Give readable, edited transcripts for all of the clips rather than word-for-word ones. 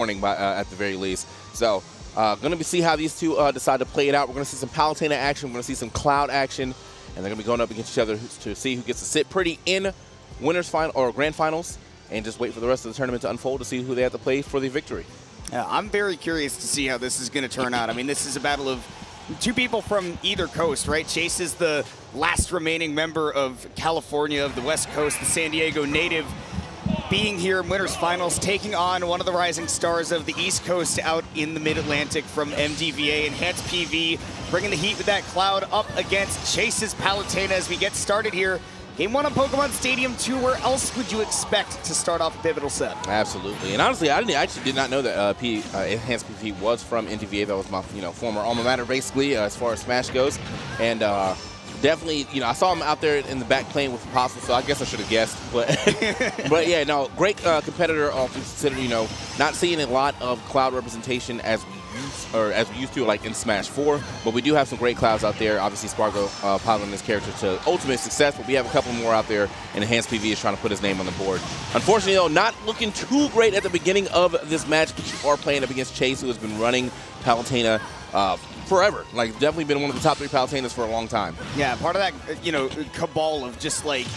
warning by, at the very least. So going to see how these two decide to play it out. We're going to see some Palutena action. We're going to see some Cloud action. And they're going to be going up against each other to see who gets to sit pretty in winners final or grand finals, and just wait for the rest of the tournament to unfold to see who they have to play for the victory. Yeah, I'm very curious to see how this is going to turn out. I mean, this is a battle of two people from either coast, right? Chase is the last remaining member of California, of the West Coast, the San Diego native, being here in winners finals, taking on one of the rising stars of the East Coast out in the Mid-Atlantic from MDVA. enhancedpv bringing the heat with that Cloud up against Chase's Palutena as we get started here. Game 1 on Pokemon Stadium 2. Where else would you expect to start off a pivotal set? Absolutely. And honestly, I actually did not know that enhancedpv was from NTVA. That was my former alma mater, basically, as far as Smash goes. And definitely, I saw him out there in the back playing with Apostle, so I guess I should have guessed. But, but yeah, no, great competitor. Considered, not seeing a lot of Cloud representation as we used to, like in Smash 4. But we do have some great Clouds out there. Obviously, Spargo piloting this character to ultimate success, but we have a couple more out there, and enhancedpv is trying to put his name on the board. Unfortunately, though, not looking too great at the beginning of this match, but you are playing up against Chase, who has been running Palutena forever. Like, definitely been one of the top 3 Palutenas for a long time. Yeah, part of that, cabal of just like,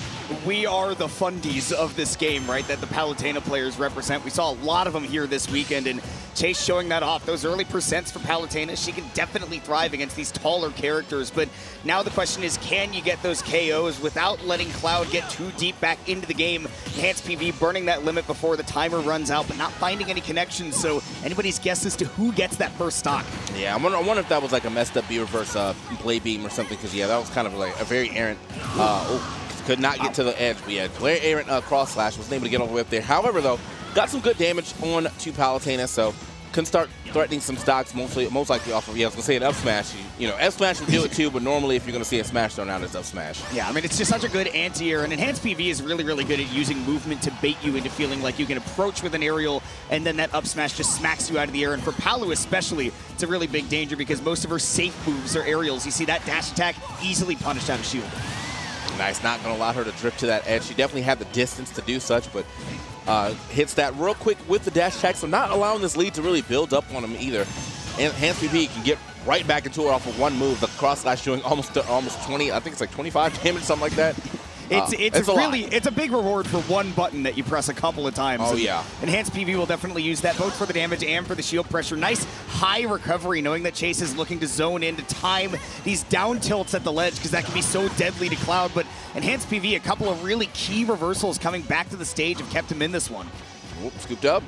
we are the fundies of this game, right, that the Palutena players represent. We saw a lot of them here this weekend, and Chase showing that off. Those early percents for Palutena, she can definitely thrive against these taller characters, but now the question is, can you get those KOs without letting Cloud get too deep back into the game? enhancedpv burning that limit before the timer runs out, but not finding any connections, so anybody's guess as to who gets that first stock. Yeah, I wonder if that was like a messed up B reverse Blade Beam or something, because, yeah, that was kind of like a very errant, could not get to the edge, but yeah, very errant cross slash, wasn't able to get all the way up there. However, though, got some good damage on to Palutena, so can start threatening some stocks, most likely off of, I was going to say an up smash. F smash would do it too, but normally if you're going to see a smash thrown out, it's up smash. Yeah, I mean, it's just such a good anti-air, and enhancedpv is really, really good at using movement to bait you into feeling like you can approach with an aerial, and then that up smash just smacks you out of the air. And for Palu especially, it's a really big danger because most of her safe moves are aerials. You see that dash attack easily punished out of shield. Nice, not going to allow her to drift to that edge. She definitely had the distance to do such, but hits that real quick with the dash attack, so not allowing this lead to really build up on him either. And enhancedpv can get right back into her off of one move. The cross slash doing almost 20, I think it's like 25 damage, something like that. It's a big reward for one button that you press a couple of times. Oh, yeah. enhancedpv will definitely use that both for the damage and for the shield pressure. Nice high recovery, knowing that Chase is looking to zone in to time these down tilts at the ledge, because that can be so deadly to Cloud. But enhancedpv, a couple of really key reversals coming back to the stage have kept him in this one. Oop, scooped up.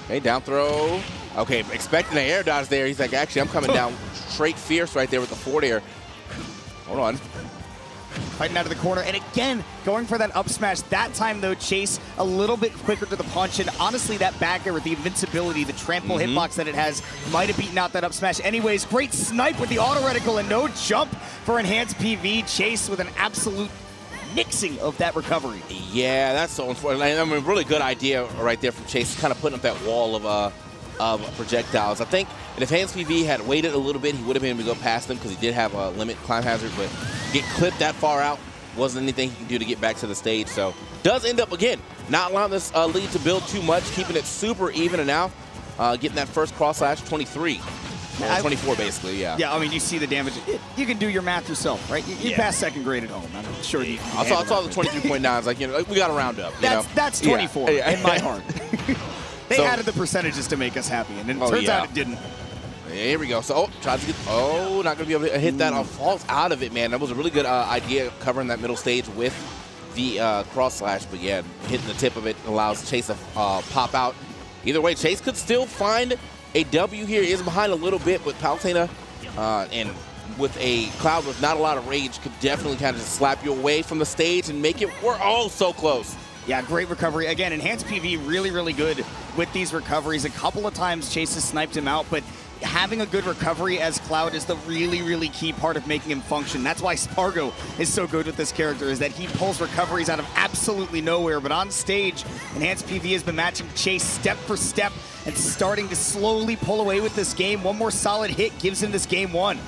Okay, down throw. Okay, expecting an air dodge there. He's like, actually, I'm coming down straight fierce right there with the forward air. Hold on. Fighting out of the corner, and again, going for that up smash. That time, though, Chase a little bit quicker to the punch, and honestly, that back air with the invincibility, the trample hitbox that it has, might have beaten out that up smash. Anyways, great snipe with the auto reticle, and no jump for enhancedpv. Chase with an absolute nixing of that recovery. Yeah, that's so unfortunate. I mean, really good idea right there from Chase, kind of putting up that wall of projectiles. I think if enhancedpv had waited a little bit, he would have been able to go past them, because he did have a limit climb hazard, but get clipped that far out wasn't anything he can do to get back to the stage. So does end up, again, not allowing this lead to build too much, keeping it super even, and now getting that first cross slash, 23. 24, basically, yeah. Yeah, I mean, you see the damage. You can do your math yourself, right? You passed second grade at home. I'm sure you can. I saw the 23.9. I was like, we got to round up. That's 24 in my heart. They added the percentages to make us happy, and it turns out it didn't. Here we go. So, tries to get, not going to be able to hit that. Falls out of it, man. That was a really good idea, covering that middle stage with the cross slash. But yeah, hitting the tip of it allows Chase to pop out. Either way, Chase could still find a W here. He is behind a little bit with Palutena, and with a Cloud with not a lot of rage, could definitely kind of just slap you away from the stage and make it, we're so close. Yeah, great recovery. Again, enhancedpv really, really good with these recoveries. A couple of times Chase has sniped him out, but having a good recovery as Cloud is the really, really key part of making him function. That's why Spargo is so good with this character, is that he pulls recoveries out of absolutely nowhere. But on stage, enhancedpv has been matching Chase step for step and starting to slowly pull away with this game. One more solid hit gives him this game one.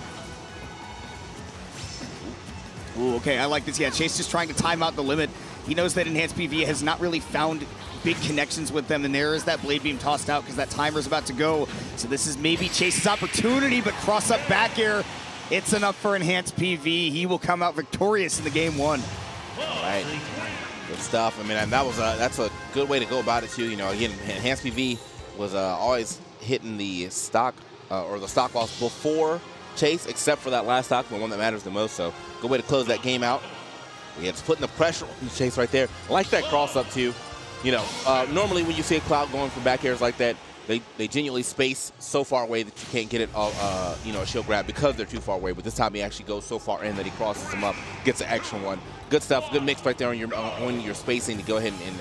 Ooh, okay, I like this. Yeah, Chase just trying to time out the limit. He knows that enhancedpv has not really found big connections with them, and there is that blade beam tossed out because that timer's about to go. So this is maybe Chase's opportunity, but cross up back air. It's enough for Enhanced PV. He will come out victorious in the game 1. All right. Good stuff. I mean, and that's a good way to go about it, too. You know, again, Enhanced PV was always hitting the stock or the stock loss before Chase, except for that last stock, the one that matters the most. So good way to close that game out. Yeah, just putting the pressure on Chase right there. I like that cross up too. You know, normally when you see a Cloud going for back airs like that, they genuinely space so far away that you can't get it, you know, a shield grab because they're too far away. But this time he actually goes so far in that he crosses them up, gets an extra one. Good stuff, good mix right there on your spacing to go ahead and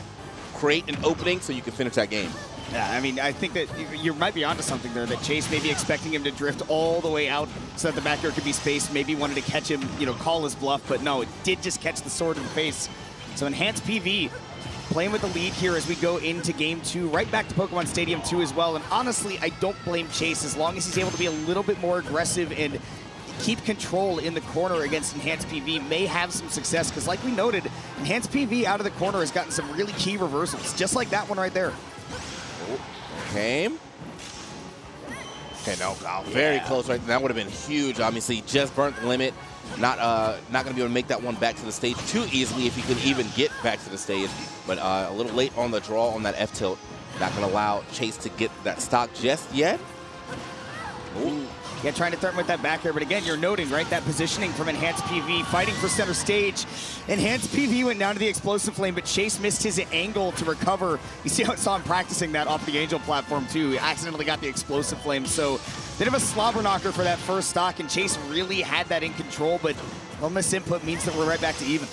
create an opening so you can finish that game. Yeah, I mean, I think that you might be onto something there, that Chase may be expecting him to drift all the way out so that the back air could be spaced. Maybe wanted to catch him, you know, call his bluff, but no, it did just catch the sword in the face. So Enhanced PV playing with the lead here as we go into game 2, right back to Pokemon Stadium 2 as well. And honestly, I don't blame Chase as long as he's able to be a little bit more aggressive and keep control in the corner against Enhanced PV, may have some success, because like we noted, Enhanced PV out of the corner has gotten some really key reversals, just like that one right there. Okay. Okay, no, very close right there. That would have been huge. Obviously, just burnt the limit. Not going to be able to make that one back to the stage too easily if he could even get back to the stage. But a little late on the draw on that F tilt. Not going to allow Chase to get that stock just yet. Ooh. Yeah, trying to threaten with that back air, but again, you're noting, right, that positioning from Enhanced PV, fighting for center stage. Enhanced PV went down to the Explosive Flame, but Chase missed his angle to recover. You saw him practicing that off the Angel platform, too. He accidentally got the Explosive Flame, so bit of a slobber knocker for that first stock, and Chase really had that in control, but no misinput means that we're right back to even.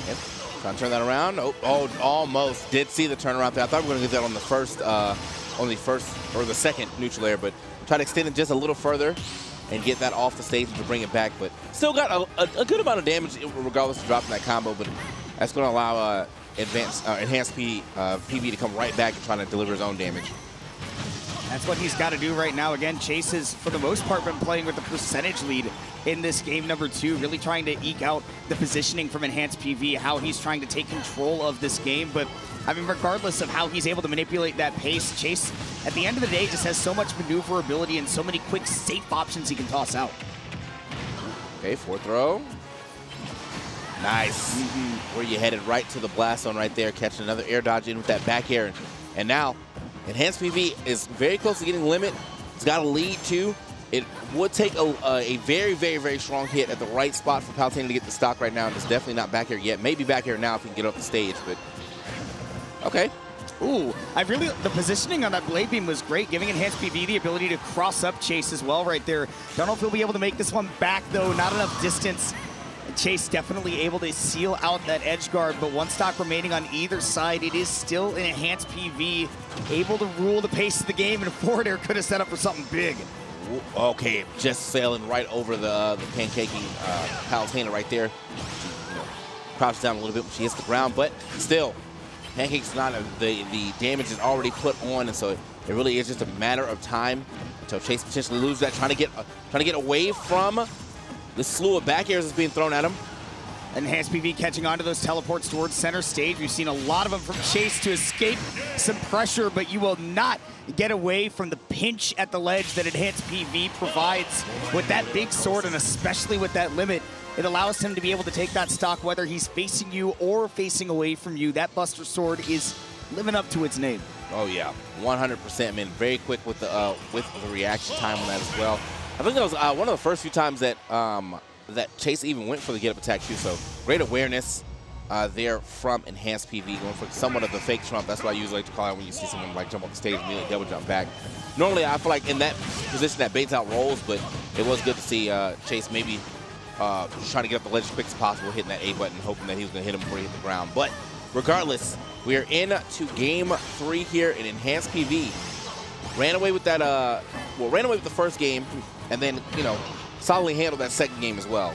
Yep. Trying to turn that around. Oh, almost. Did see the turnaround there. I thought we were going to get that on the first or the second neutral air, but try to extend it just a little further and get that off the stage to bring it back. But still got a good amount of damage regardless of dropping that combo. But that's going to allow Enhanced PV to come right back and try to deliver his own damage. That's what he's got to do right now. Again, Chase has, for the most part, been playing with the percentage lead in this game number 2, really trying to eke out the positioning from Enhanced PV, how he's trying to take control of this game. But, I mean, regardless of how he's able to manipulate that pace, Chase, at the end of the day, just has so much maneuverability and so many quick, safe options he can toss out. Okay, fourth throw. Nice. Where you headed right to the blast zone right there, catching another air dodge in with that back air. And now, Enhanced PV is very close to getting limit. It's got a lead, too. It would take a very, very, very strong hit at the right spot for Palutena to get the stock right now, and it's definitely not back here yet. Maybe back here now if he can get up the stage, but okay. Ooh, the positioning on that blade beam was great, giving Enhanced PV the ability to cross up Chase as well right there. Don't know if he'll be able to make this one back, though. Not enough distance. Chase definitely able to seal out that edge guard, but one stock remaining on either side. It is still an Enhanced PV, able to rule the pace of the game, and forward air could have set up for something big. Okay, just sailing right over the pancaking Palutena right there. She, crouches down a little bit when she hits the ground, but still, Pancake's not the damage is already put on, and so it really is just a matter of time until Chase potentially loses that. Trying to get away from the slew of back airs that's being thrown at him. Enhanced PV catching onto those teleports towards center stage. We've seen a lot of them from Chase to escape some pressure, but you will not get away from the pinch at the ledge that Enhanced PV provides with that big sword, and especially with that limit. It allows him to be able to take that stock whether he's facing you or facing away from you. That Buster Sword is living up to its name. Oh yeah, 100%, man. Very quick with the reaction time on that as well. I think that was one of the first few times that that Chase even went for the get-up attack too, so great awareness there from Enhanced PV, going for somewhat of the fake trump. That's what I usually like to call it when you see someone like jump off the stage and immediately double jump back. Normally, I feel like in that position that baits out rolls, but it was good to see Chase maybe trying to get up the ledge as quick as possible, hitting that A button, hoping that he was going to hit him before he hit the ground. But regardless, we are into game 3 here in Enhanced PV. Ran away with that, ran away with the first game, and then, solidly handled that second game as well.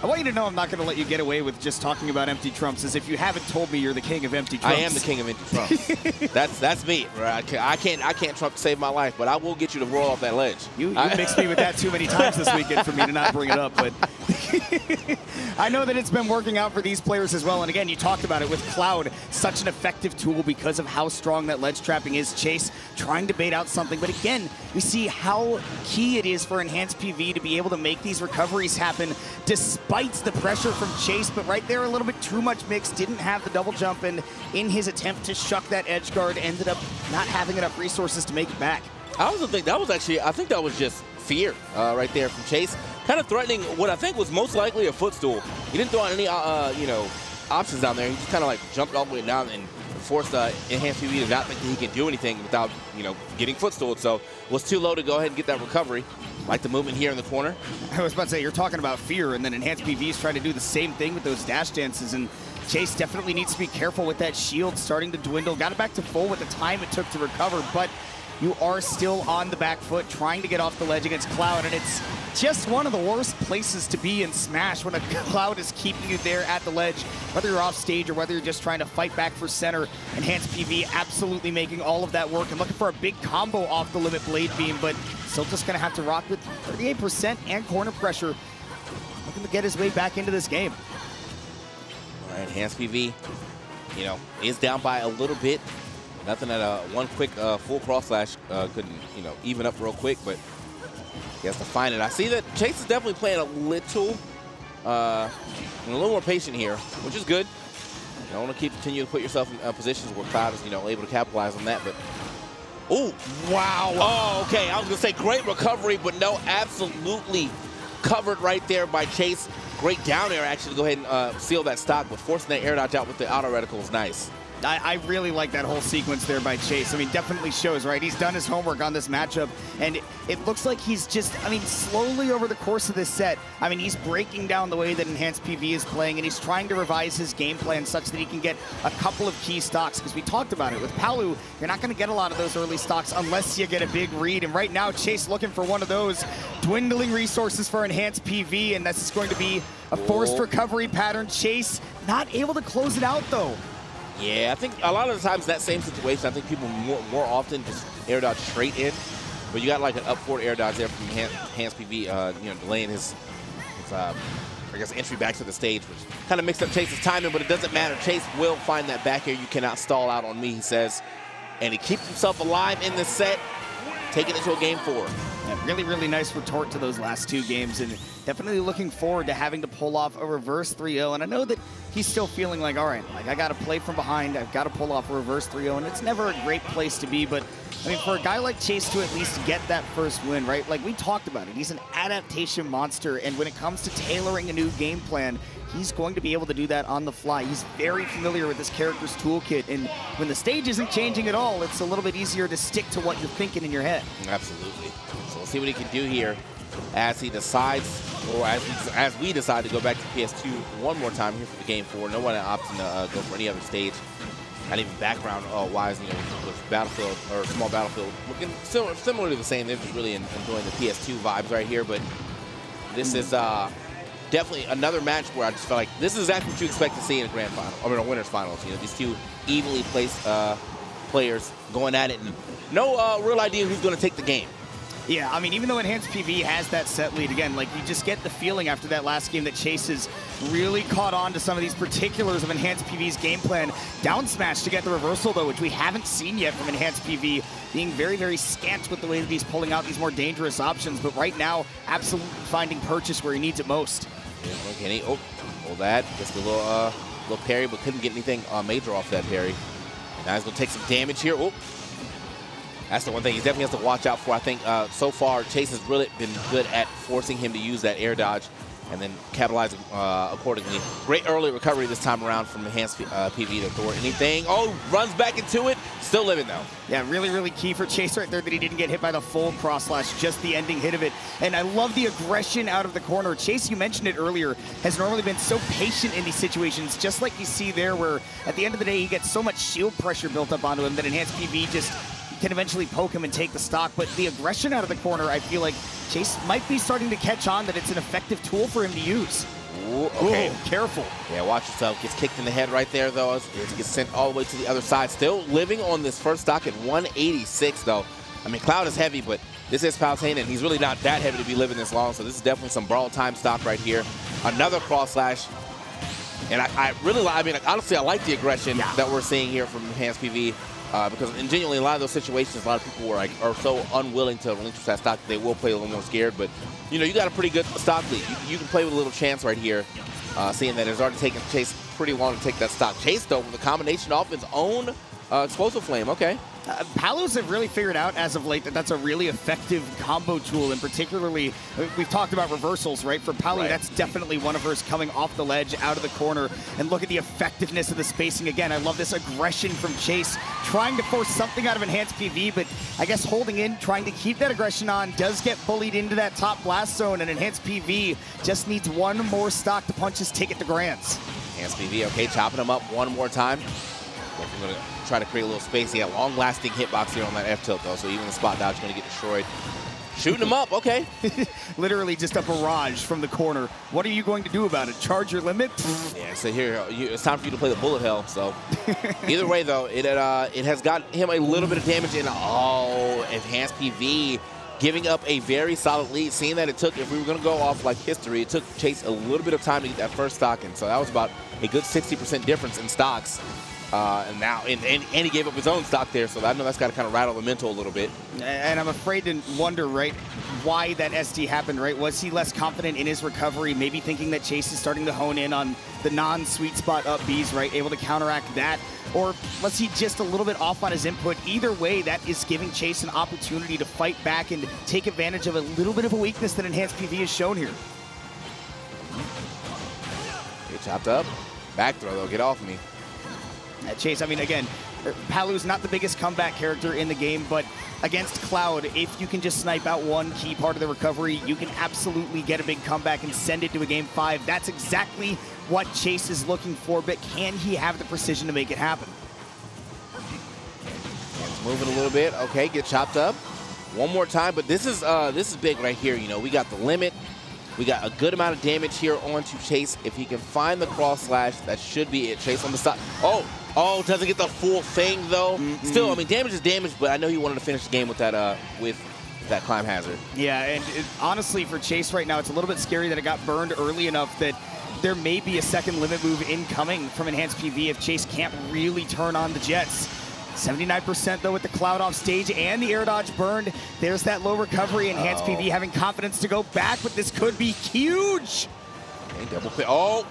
I want you to know I'm not going to let you get away with just talking about empty trumps, as if you haven't told me you're the king of empty trumps. I am the king of empty trumps. that's me. Right? I can't trump to save my life, but I will get you to roll off that ledge. You mixed me with that too many times this weekend for me to not bring it up, but I know that it's been working out for these players as well. And again, you talked about it with Cloud, such an effective tool because of how strong that ledge trapping is. Chase trying to bait out something. But again, we see how key it is for Enhanced PV to be able to make these recoveries happen despite the pressure from Chase. But right there, a little bit too much mix. Didn't have the double jump. And in his attempt to shuck that edge guard, ended up not having enough resources to make it back. I also think that was actually, I think that was just fear right there from Chase. Kind of threatening what I think was most likely a footstool. He didn't throw out any, you know, options down there. He just kind of like jumped all the way down and forced Enhanced PV to not think that he can do anything without, you know, getting footstooled. So was too low to go ahead and get that recovery. Like the movement here in the corner. I was about to say, you're talking about fear, and then Enhanced PV is trying to do the same thing with those dash dances. And Chase definitely needs to be careful with that shield starting to dwindle. Got it back to full with the time it took to recover, but you are still on the back foot trying to get off the ledge against Cloud, and it's just one of the worst places to be in Smash when a Cloud is keeping you there at the ledge, whether you're off stage or whether you're just trying to fight back for center. Enhanced PV absolutely making all of that work and looking for a big combo off the limit blade beam, but still just gonna have to rock with 38% and corner pressure, looking to get his way back into this game. All right, Enhanced PV, you know, is down by a little bit. Nothing that one quick full cross slash couldn't, you know, even up real quick, but he has to find it. I see that Chase is definitely playing a little more patient here, which is good. You don't want to continue to put yourself in positions where Cloud is, you know, able to capitalize on that. But oh, wow! Oh, okay. I was gonna say great recovery, but no, absolutely covered right there by Chase. Great down air actually to go ahead and seal that stock, but forcing that air dodge out with the auto reticle is nice. I really like that whole sequence there by Chase. I mean, definitely shows, right? He's done his homework on this matchup, and it looks like he's just, I mean, slowly over the course of this set, I mean, he's breaking down the way that Enhanced PV is playing, and he's trying to revise his game plan such that he can get a couple of key stocks, because we talked about it. With Palu, you're not going to get a lot of those early stocks unless you get a big read, and right now, Chase looking for one of those. Dwindling resources for Enhanced PV, and this is going to be a forced recovery pattern. Chase not able to close it out, though. Yeah, I think a lot of the times that same situation, I think people more often just air dodge straight in, but you got like an up forward air dodge there from Enhanced PV, you know, delaying his I guess entry back to the stage, which kind of mixed up Chase's timing, but it doesn't matter. Chase will find that back air. You cannot stall out on me, he says, and he keeps himself alive in this set, taking it to a game 4. Yeah, really, really nice retort to those last 2 games, and definitely looking forward to having to pull off a reverse 3-0. And I know that he's still feeling like, all right, like I got to play from behind, I've got to pull off a reverse 3-0, and it's never a great place to be. But I mean, for a guy like Chase to at least get that first win, right? Like we talked about it, he's an adaptation monster, and when it comes to tailoring a new game plan, he's going to be able to do that on the fly. He's very familiar with this character's toolkit, and when the stage isn't changing at all, it's a little bit easier to stick to what you're thinking in your head. Absolutely. So we'll see what he can do here as he decides, or as we decide to go back to PS2 one more time here for the game 4. No one opting to go for any other stage. Not even background-wise, you know, with Battlefield or Small Battlefield, looking similar to the same. They're just really enjoying the PS2 vibes right here. But this is definitely another match where I just felt like this is exactly what you expect to see in a grand final, I mean, a winners finals. You know, these two evenly placed players going at it, and no real idea who's going to take the game. Yeah, I mean, even though Enhanced PV has that set lead, again, like you just get the feeling after that last game that Chase has really caught on to some of these particulars of Enhanced PV's game plan. Down smash to get the reversal, though, which we haven't seen yet from Enhanced PV, being very, very scant with the way that he's pulling out these more dangerous options. But right now, absolutely finding purchase where he needs it most. Yeah, okay, hold that. Just a little parry, but couldn't get anything major off that parry. And now he's going to take some damage here. Oh. That's the one thing he definitely has to watch out for. I think so far, Chase has really been good at forcing him to use that air dodge and then capitalizing accordingly. Great early recovery this time around from Enhanced PV to thwart anything. Oh, runs back into it. Still living, though. Yeah, really, really key for Chase right there that he didn't get hit by the full cross slash, just the ending hit of it. And I love the aggression out of the corner. Chase, you mentioned it earlier, has normally been so patient in these situations, just like you see there, where at the end of the day, he gets so much shield pressure built up onto him that Enhanced PV just can eventually poke him and take the stock. But the aggression out of the corner, I feel like Chase might be starting to catch on that it's an effective tool for him to use. Ooh, okay. Ooh, careful. Yeah, watch yourself. Gets kicked in the head right there, though. It gets sent all the way to the other side. Still living on this first stock at 186, though. I mean, Cloud is heavy, but this is Palutena, and he's really not that heavy to be living this long, so this is definitely some brawl time stock right here. Another cross slash. And I really like, I mean, honestly, I like the aggression that we're seeing here from enhancedpv. Because genuinely, in a lot of those situations, a lot of people are so unwilling to relinquish that stock that they will play a little more scared. But, you know, you got a pretty good stock lead. You can play with a little chance right here, seeing that it's already taken Chase pretty long to take that stock. Chase, though, with a combination off his own explosive flame. Okay. Palos have really figured out as of late that that's a really effective combo tool, and particularly, we've talked about reversals, right? For Palu, that's definitely one of hers coming off the ledge, out of the corner, and look at the effectiveness of the spacing again. I love this aggression from Chase, trying to force something out of enhancedpv, but I guess holding in, trying to keep that aggression on, does get bullied into that top blast zone, and enhancedpv just needs one more stock to punch his ticket to Grands. enhancedpv, okay, chopping him up one more time. We're going to try to create a little space. He had long-lasting hitbox here on that F-tilt, though, so even the spot dodge is going to get destroyed. Shooting him up, okay. Literally just a barrage from the corner. What are you going to do about it? Charge your limit? Yeah, so here, it's time for you to play the bullet hell, so. Either way, though, it has got him a little bit of damage in. Oh, enhancedpv giving up a very solid lead, seeing that it took, if we were going to go off like history, it took Chase a little bit of time to get that first stock in, so that was about a good 60% difference in stocks. And now, and he gave up his own stock there, so I know that's got to kind of rattle the mental a little bit. And I'm afraid to wonder, right, why that SD happened, right? Was he less confident in his recovery, maybe thinking that Chase is starting to hone in on the non-sweet spot up Bs, right, able to counteract that? Or was he just a little bit off on his input? Either way, that is giving Chase an opportunity to fight back and take advantage of a little bit of a weakness that enhancedpv has shown here. Okay, chopped up. Back throw, though. Get off me. Chase, I mean, again, Palu's not the biggest comeback character in the game, but against Cloud, if you can just snipe out one key part of the recovery, you can absolutely get a big comeback and send it to a game 5. That's exactly what Chase is looking for, but can he have the precision to make it happen? It's moving a little bit. Okay, get chopped up. One more time, but this is big right here. You know, we got the limit. We got a good amount of damage here onto Chase. If he can find the cross slash, that should be it. Chase on the side. Oh, doesn't get the full thing though. Still, I mean, damage is damage, but I know he wanted to finish the game with that climb hazard. Yeah, and honestly, for Chase right now, it's a little bit scary that it got burned early enough that there may be a second limit move incoming from enhancedpv if Chase can't really turn on the jets. 79% though with the Cloud off stage and the air dodge burned. There's that low recovery. enhancedpv having confidence to go back, but this could be huge. Okay, double pit. Oh!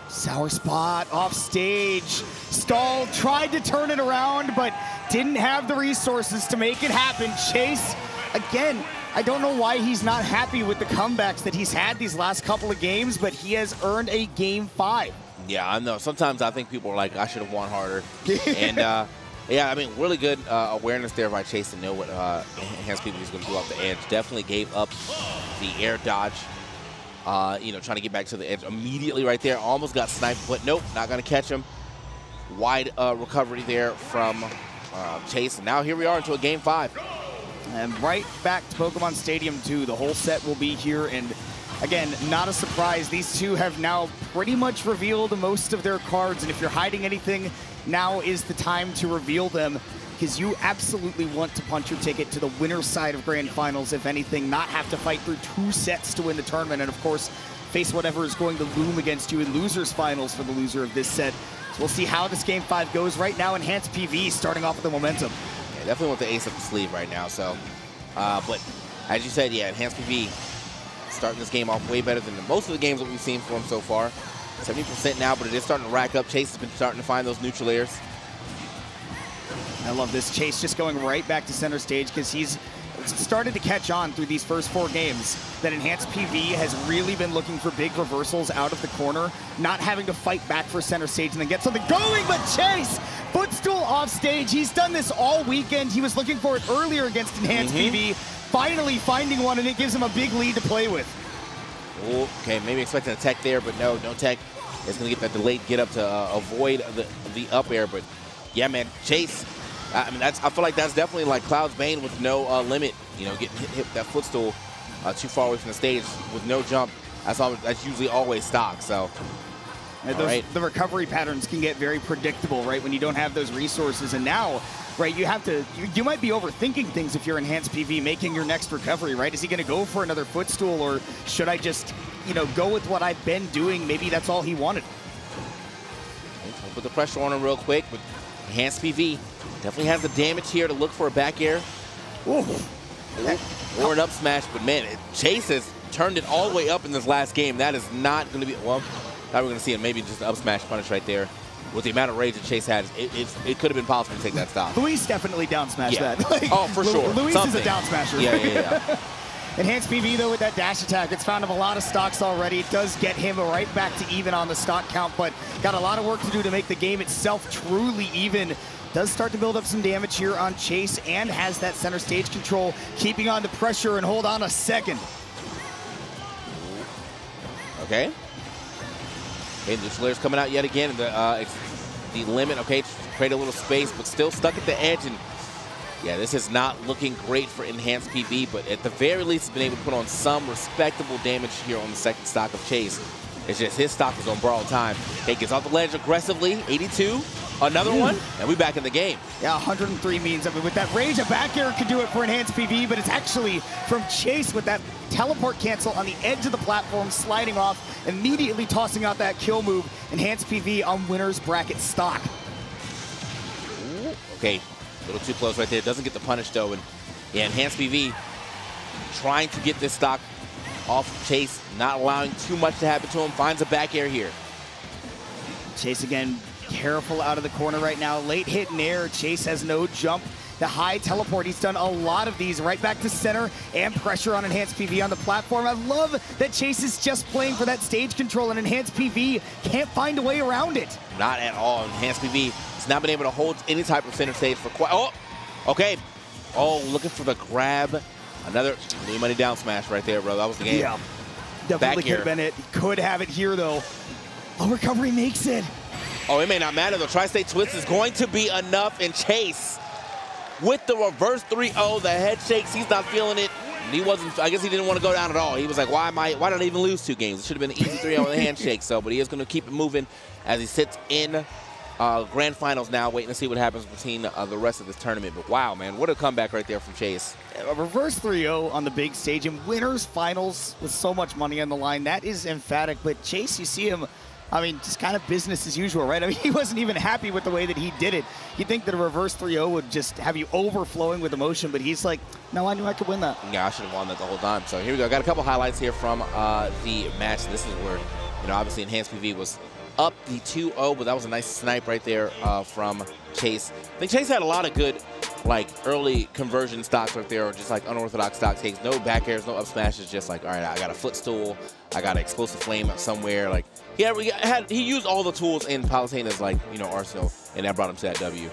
Sour spot off stage. Stalled, tried to turn it around, but didn't have the resources to make it happen. Chase, again, I don't know why he's not happy with the comebacks that he's had these last couple of games, but he has earned a game 5. Yeah, I know. Sometimes I think people are like, I should have won harder. And yeah, I mean, really good awareness there by Chase to know what enhancedpv is going to do off the edge. Definitely gave up the air dodge. You know, trying to get back to the edge immediately right there. Almost got sniped, but nope, not going to catch him. Wide recovery there from Chase. And now here we are into a game 5. And right back to Pokemon Stadium 2. The whole set will be here. And again, not a surprise. These two have now pretty much revealed most of their cards. And if you're hiding anything, now is the time to reveal them, because you absolutely want to punch your ticket to the winner's side of Grand Finals, if anything, not have to fight through 2 sets to win the tournament, and of course, face whatever is going to loom against you in Losers Finals for the loser of this set. So we'll see how this Game 5 goes. Right now, enhancedpv starting off with the momentum. Yeah, definitely want the ace up the sleeve right now, so. But as you said, yeah, enhancedpv starting this game off way better than most of the games that we've seen from him so far. 70% now, but it is starting to rack up. Chase has been starting to find those neutral airs. I love this. Chase just going right back to center stage because he's started to catch on through these first 4 games that enhancedpv has really been looking for big reversals out of the corner, not having to fight back for center stage and then get something going, but Chase, footstool off stage. He's done this all weekend. He was looking for it earlier against enhancedpv, finally finding one, and it gives him a big lead to play with. Ooh, okay, maybe expecting a tech there, but no tech. It's going to get that delayed get up to avoid the up air, but yeah, man, Chase, I mean, I feel like that's definitely like Cloud's Bane with no limit. You know, getting hit that footstool too far away from the stage with no jump. That's usually always stock. So, the recovery patterns can get very predictable, right? When you don't have those resources, and now, right, you have to. You might be overthinking things if you're enhancedpv making your next recovery, right? Is he going to go for another footstool, or should I just you know, go with what I've been doing. Maybe that's all he wanted. Put the pressure on him real quick, but enhanced PV definitely has the damage here to look for a back air. Ooh. Or an up smash, but man, Chase has turned it all the way up in this last game. That is not going to be, well, now we're going to see it, maybe just an up smash punish right there. With the amount of rage that Chase had, it could have been possible to take that stock. Luis definitely down smashed that. Like, oh, for sure. Luis is a down smasher. Yeah. Enhanced PV, though, with that dash attack, it's found him a lot of stocks already. It does get him right back to even on the stock count, but got a lot of work to do to make the game itself truly even. Does start to build up some damage here on Chase and has that center stage control, keeping on the pressure, and hold on a second. Okay, Lucilair's coming out yet again. The limit, okay, create a little space, but still stuck at the edge. And yeah, this is not looking great for enhanced PV, but at the very least, it's been able to put on some respectable damage here on the second stock of Chase. It's just his stock is on borrowed time. He gets off the ledge aggressively, 82, another one, and we back in the game. Yeah, 103 means, I mean, with that rage, a back air could do it for enhanced PV, but it's actually from Chase with that teleport cancel on the edge of the platform, sliding off, immediately tossing out that kill move. Enhanced PV on winner's bracket stock. Ooh, okay, a little too close right there. Doesn't get the punish though, and yeah, enhanced PV trying to get this stock off Chase, not allowing too much to happen to him. Finds a back air here. Chase again, careful out of the corner right now. Late hit in air. Chase has no jump. The high teleport, he's done a lot of these right back to center, and pressure on enhanced PV on the platform. I love that Chase is just playing for that stage control, and enhanced PV can't find a way around it. Not at all. Enhanced PV has not been able to hold any type of center stage for quite, oh, okay. Oh, looking for the grab. Another new money down smash right there, bro. That was the game. Yeah, definitely could have been it. He could have it here, though. Oh, recovery makes it. Oh, it may not matter, though. Tri-State Twist is going to be enough, and Chase with the reverse 3-0, the head shakes. He's not feeling it. He wasn't, I guess he didn't want to go down at all. He was like, why did I even lose 2 games? It should have been an easy 3-0 with a handshake. So, but he is going to keep it moving as he sits in grand finals now, waiting to see what happens between the rest of this tournament. But wow, man, what a comeback right there from Chase. A reverse 3-0 on the big stage in winners finals with so much money on the line. That is emphatic. But Chase, you see him, I mean, just kind of business as usual, right? I mean, he wasn't even happy with the way that he did it. You'd think that a reverse 3-0 would just have you overflowing with emotion, but he's like, no, I knew I could win that. Yeah, I should have won that the whole time. So here we go. Got a couple highlights here from the match. This is where, you know, obviously Enhanced PV was up the 2-0, but that was a nice snipe right there from Chase. I think Chase had a lot of good, like, early conversion stocks right there, or just like unorthodox stock takes. No back airs, no up smashes, just like, all right, I got a footstool, I got an explosive flame somewhere. Like, he used all the tools in Palutena's, like, you know, arsenal, and that brought him to that W.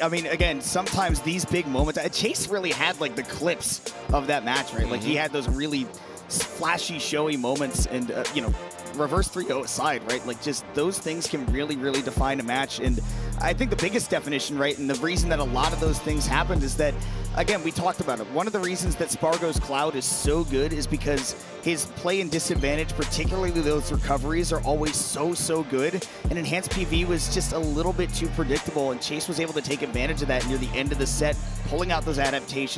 I mean, again, sometimes these big moments, Chase really had, like, the clips of that match, right? Like, he had those really flashy, showy moments, and, you know, reverse 3-0 aside, right? Like, just those things can really, really define a match. And I think the biggest definition, right, and the reason that a lot of those things happened is that, again, we talked about it. One of the reasons that Spargo's Cloud is so good is because his play and disadvantage, particularly those recoveries, are always so good. And Enhanced PV was just a little bit too predictable, and Chase was able to take advantage of that near the end of the set, pulling out those adaptations.